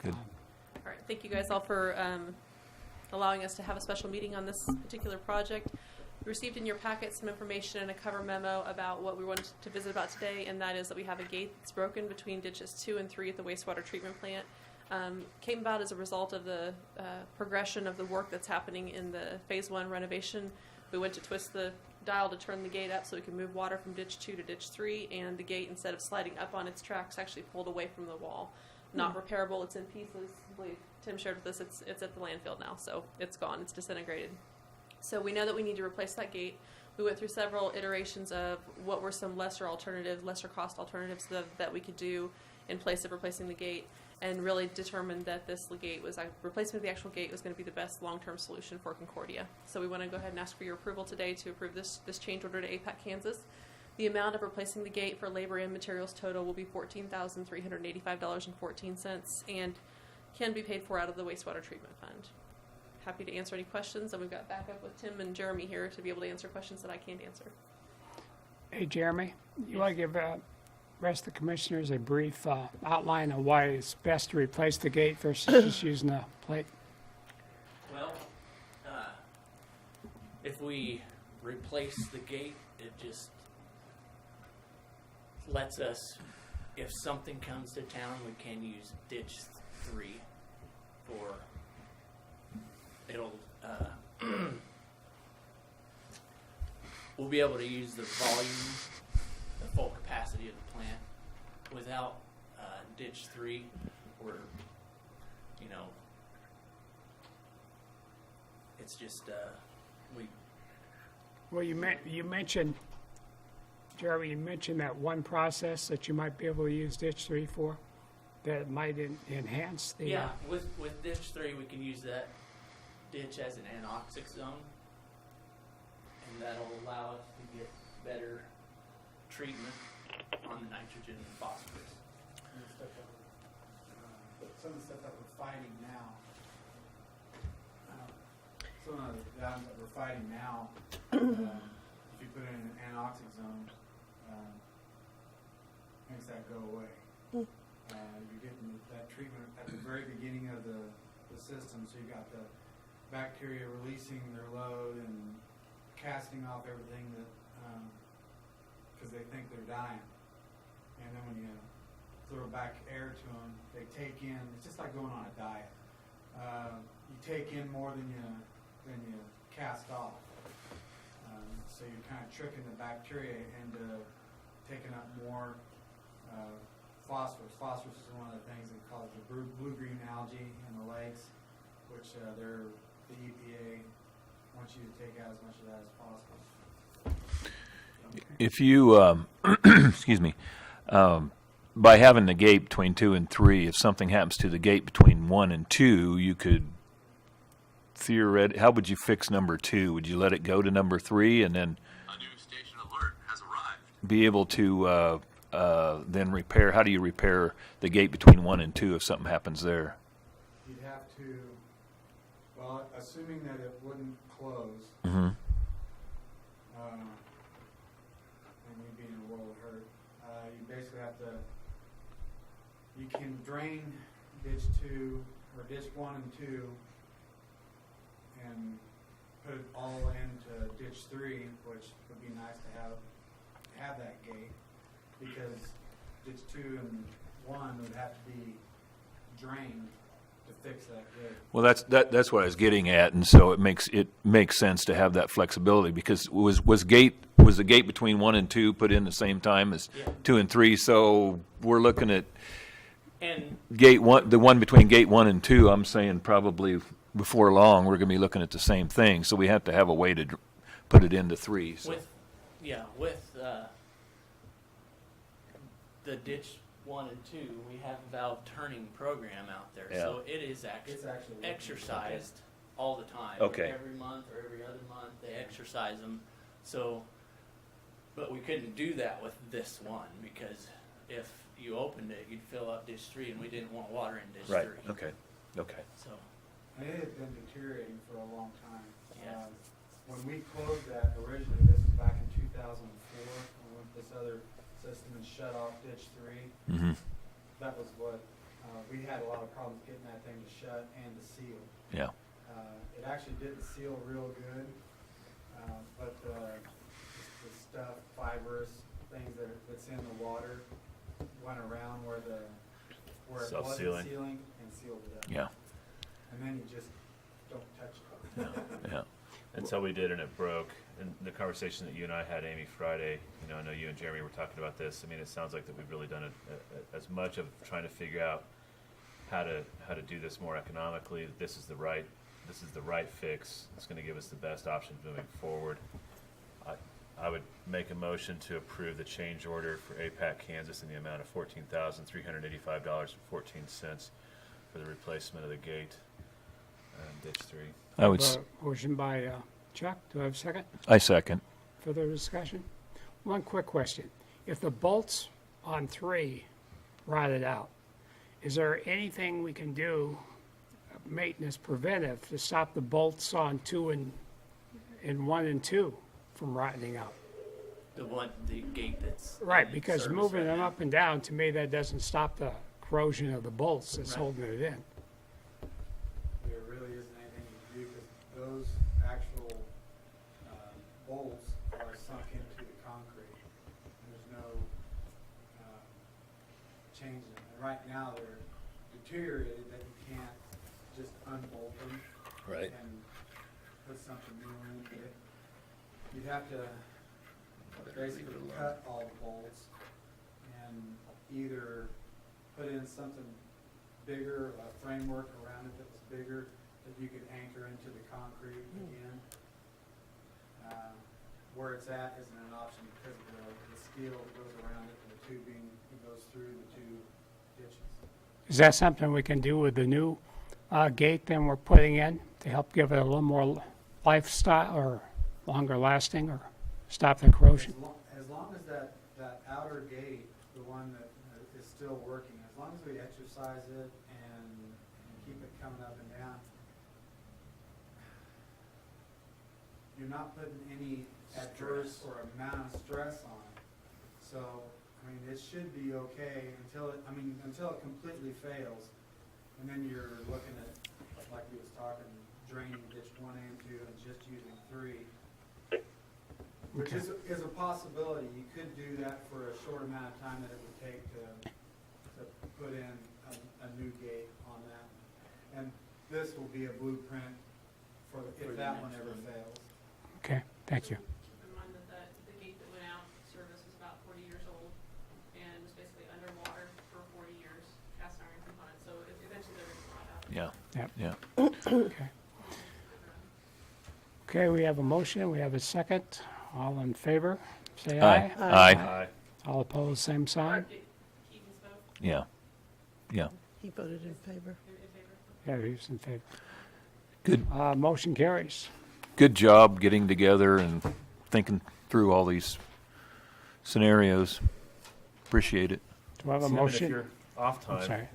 Good. All right, thank you guys all for allowing us to have a special meeting on this particular project. We received in your packet some information and a cover memo about what we wanted to visit about today, and that is that we have a gate that's broken between ditches 2 and 3 at the wastewater treatment plant. Came about as a result of the progression of the work that's happening in the Phase 1 renovation. We went to twist the dial to turn the gate up so we can move water from ditch 2 to ditch 3, and the gate, instead of sliding up on its tracks, actually pulled away from the wall. Not repairable, it's in pieces. I believe Tim shared with us it's at the landfill now, so it's gone, it's disintegrated. So we know that we need to replace that gate. We went through several iterations of what were some lesser cost alternatives that we could do in place of replacing the gate, and really determined that this gate was, replacement of the actual gate was going to be the best long-term solution for Concordia. So we want to go ahead and ask for your approval today to approve this change order to APAC Kansas. The amount of replacing the gate for labor and materials total will be $14,385.14 and can be paid for out of the wastewater treatment fund. Happy to answer any questions, and we've got backup with Tim and Jeremy here to be able to answer questions that I can't answer. Hey, Jeremy, you want to give the rest of the commissioners a brief outline of why it's best to replace the gate versus just using the plate? Well, if we replace the gate, it just lets us, if something comes to town, we can use ditch 3 for, it'll, we'll be able to use the volume, the full capacity of the plant without ditch 3, where, you know, it's just, Well, you mentioned, Jeremy, you mentioned that one process that you might be able to use ditch 3 for that might enhance the... yeah, with ditch 3, we can use that ditch as an anoxic zone, and that'll allow us to get better treatment on the nitrogen and phosphorus. Some of the stuff that we're fighting now, some of the dams that we're fighting now, if you put it in an anoxic zone, makes that go away. You're getting that treatment at the very beginning of the system, so you got the bacteria releasing their load and casting off everything that, because they think they're dying. And then when you throw back air to them, they take in, it's just like going on a diet. You take in more than you cast off. So you're kind of tricking the bacteria into taking up more phosphorus. Phosphorus is one of the things that cause the blue-green algae in the lakes, which the EPA wants you to take out as much of that as possible. If you, excuse me, by having the gate between 2 and 3, if something happens to the gate between 1 and 2, you could theoretically, how would you fix number 2? Would you let it go to number 3 and then A new station alert has arrived. be able to then repair? How do you repair the gate between 1 and 2 if something happens there? You'd have to, well, assuming that it wouldn't close, Mm-hmm. and we'd be in a world of hurt, you basically have to, you can drain ditch 2 or ditch 1 and 2 and put it all into ditch 3, which would be nice to have that gate, because ditch 2 and 1 would have to be drained to fix that gate. Well, that's what I was getting at, and so it makes sense to have that flexibility, because was the gate between 1 and 2 put in the same time as 2 and 3? So we're looking at And gate 1, the one between gate 1 and 2. I'm saying probably before long we're going to be looking at the same thing. So we have to have a way to put it into 3. So. with the ditch 1 and 2, we have a valve turning program out there, so it is It's actually exercised all the time. Okay. Every month or every other month, they exercise them. So, but we couldn't do that with this one, because if you opened it, you'd fill up ditch 3, and we didn't want water in ditch 3. Right. Okay. So, And it had been deteriorating for a long time. Yeah. When we closed that originally, this was back in 2004, when this other system and shut off ditch 3. Mm-hmm. That was what we had a lot of problems getting that thing to shut and to seal. Yeah. It actually didn't seal real good, but the stuff, fibrous things that's in the water went around where it wasn't Self-sealing. sealing and sealed it up. Yeah. And then you just don't touch it. Yeah. Until we did and it broke. And the conversation that you and I had, Amy, Friday, I know you and Jeremy were talking about this. I mean, it sounds like that we've really done as much of trying to figure out how to do this more economically. That this is the right fix. It's going to give us the best options moving forward. I would make a motion to approve the change order for APAC Kansas in the amount of $14,385.14 for the replacement of the gate on ditch 3. I would. Motion by Chuck. Do I have a second? I second. Further discussion? One quick question. If the bolts on 3 rotted out, is there anything we can do, maintenance preventive, to stop the bolts on 2 and 1 and 2 from rotting out? The gate that's Right, in because service moving right them now. up and down, to me, that doesn't stop the corrosion of the bolts that's Right. holding it in. There really isn't anything you can do because those actual bolts are sunk into the concrete. And there's no changing them. And right now they're deteriorated that you can't just unbolt them Right. and put something new in. But you'd have to basically cut all the bolts and either put in something bigger, a framework around it that was bigger, that you could anchor into the concrete again. Where it's at isn't an option because of the steel that goes around it and the tubing that goes through the 2 ditches. Is that something we can do with the new gate then we're putting in to help give it a little more lifestyle or longer lasting or stop the corrosion? As long as that outer gate, the one that is still working, as long as we exercise it and keep it coming up and down, you're not putting any adverse or amount of stress on it. So, I mean, it should be okay until it completely fails. And then you're looking at, like he was talking, draining ditch 1 and 2 and just using 3. Which Okay. is a possibility. You could do that for a short amount of time that it would take to put in a new gate on that. And this will be a blueprint for For if the that one next ever one. fails. Okay, thank you. Keep in mind that the gate that went out, service was about 40 years old and was basically underwater for 40 years, cast iron component, so eventually they're going to rot out. Yeah. Yep. Yeah. Okay. Okay, we have a motion, we have a second. All in favor, say aye. Aye. Aye. All opposed, same sign. Keaton's vote Yeah. Yeah. He voted in favor. in favor. Yeah, he's in favor. Good. Motion carries. Good job getting together and thinking through all these scenarios. Appreciate it. Do I have a Tim, motion? If you're off I'm time, sorry.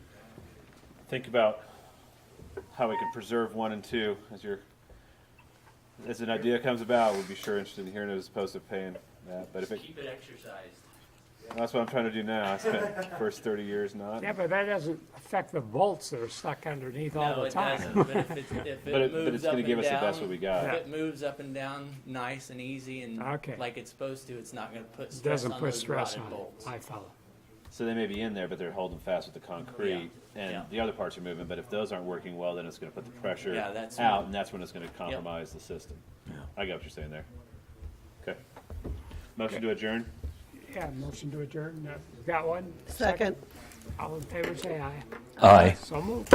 think about how we can preserve 1 and 2 as an idea comes about. We'd be sure interested in hearing it as opposed to paying that. But if it, Keep it exercised. that's what I'm trying to do now. I spent the first 30 years not. Yeah, but that doesn't affect the bolts that are stuck underneath all No, the it time. doesn't. But if it But it's moves going up to give and us the best down, what we got. if it moves up and down nice and easy and Okay. like it's supposed to, it's not going to put It stress doesn't on put those stress rotted on bolts. it. I follow. So they may be in there, but they're holding fast with the concrete, and Yeah. the other parts are moving. But if those aren't working well, then it's going to put the pressure Yeah, that's out, when- and that's when it's going to compromise the system. I get what you're saying there. Okay. Motion to adjourn. Yeah, motion to adjourn. Got one? Second. All in favor, say aye. Aye. So moved.